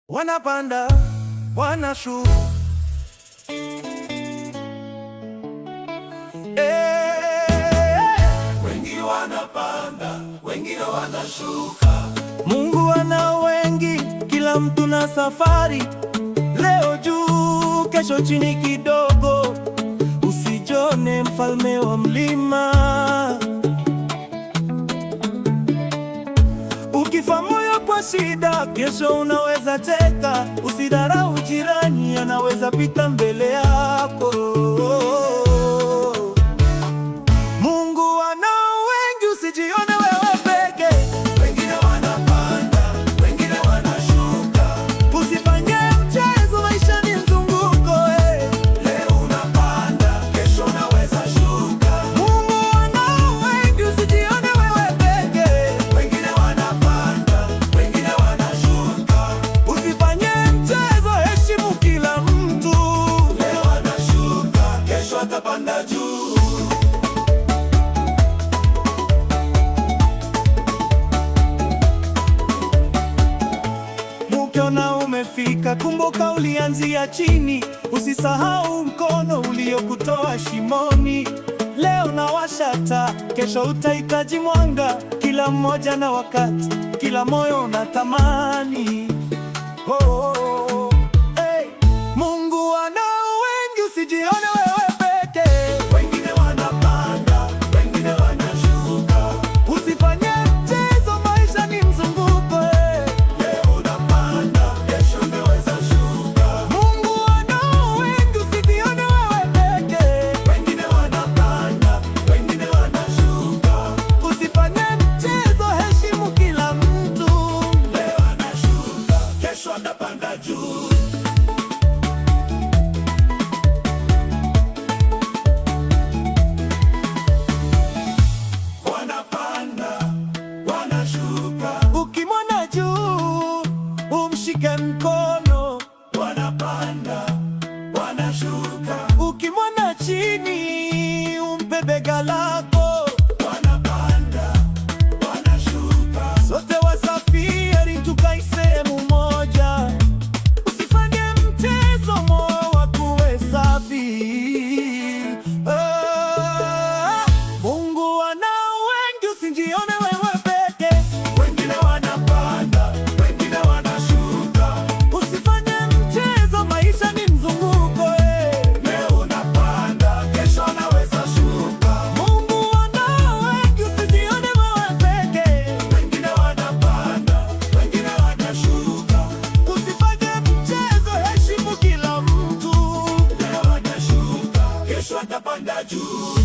Wanapanda, wanashuka, wengi wanapanda, wengine wanashuka. Mungu ana wengi, kila mtu na safari. Leo juu, kesho chini kidogo. Usijone mfalme wa mlima. Ukifa moyo kwa shida, kesho unaweza cheka. Usidharau jirani, anaweza pita mbele yako. Mungu ana wengi, usijione wewe peke. Wengine wanapanda, wengine wanashuka. Usifanye mchezo, maisha ni mzunguko. Leo unapanda, kesho unaweza shuka. Mungu ana wengi, usijione wewe peke. Wengine wanapanda, wengine wanashuka. Usifanye mchezo, heshimu kila mtu. Leo anashuka, kesho atapanda juu. Ukiona umefika, kumbuka ulianzia chini. Usisahau mkono uliokutoa shimoni. Leo nawasha taa, kesho utahitaji mwanga. Kila mmoja na wakati, kila moyo unatamani. Hey. Mungu ana wengi, usijione wewe peke. Wengine wanapanda, wengine wanashuka. Usifanye mchezo, maisha ni mzunguko. Leo unapanda, kesho unaweza shuka. Mungu ana wengi, usijione wewe peke. Wengine wanapanda, wengine wanashuka. Usifanye mchezo, heshimu kila mtu. Leo anashuka, kesho atapanda juu. Wanapanda, wanashuka. Ukimwona juu, umshike mkono. Wanapanda, wanashuka. Ukimwona chini, umpe bega lako. Wanapanda, wanashuka. Sote wasafiri, tukae sehemu moja. Usifanye mchezo, moyo wako uwe safi. Mungu ana wengi, usijione wewe peke. Wengine wanapanda, wengine wanashuka. Usifanye mchezo, maisha ni mzunguko. Leo unapanda, kesho unaweza shuka. Mungu ana wengi, usijione wewe peke. Wengine wanapanda, wengine wanashuka. Usifanye mchezo, heshimu kila mtu. Leo anashuka, kesho atapanda juu.